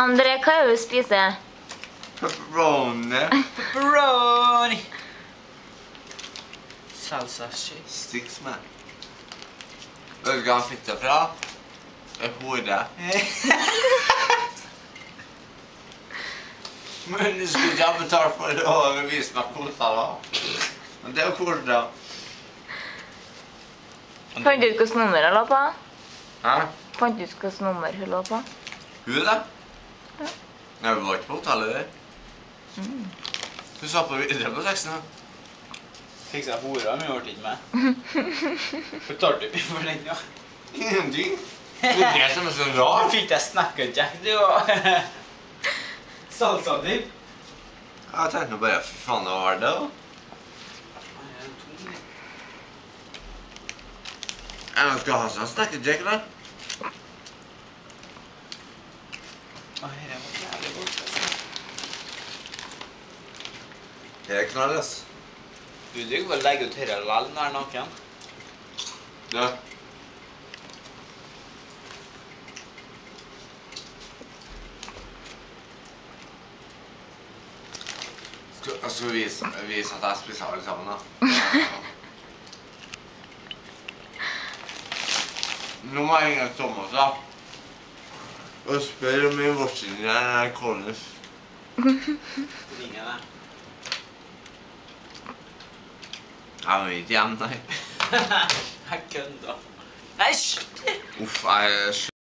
André, hva er det du spiser? Pepperoni. Pepperoni. Salsa shit. Sticks med. Vet du hva han fikk det fra? Et hode. Men du skulle ikke ha betalt for det og vise meg kosa da. Men det er jo kort da. Fant du ut hvilket nummer jeg la på? Hæ? Fant du ut hvilket nummer hun la på? Hun da? Ja. Nei, vi var ikke på hotellet der. Hun sa på videre på teksten. Fikk seg hora, men vi ble ikke med. Betalte vi for den, ja. Ingenting. Det er det som er så Du rart. fikk deg snackerjack, du, og salsa din. Jeg tenkte bare, fy faen, det var det da. Jeg skal ha sånn snackerjack da. Her var jævlig godt, altså. Det er knall, ass. Du kan bare legge ut her lall når er naken. Ja. Jeg skal vise at jeg spiser alle sammen da. Nå må jeg ringe Thomas da. Og spørre om min vårtsynning er Collins. Ringer deg. Jeg vet ikke igjen, nei. Jeg kønner. Nei, shit! Uff, jeg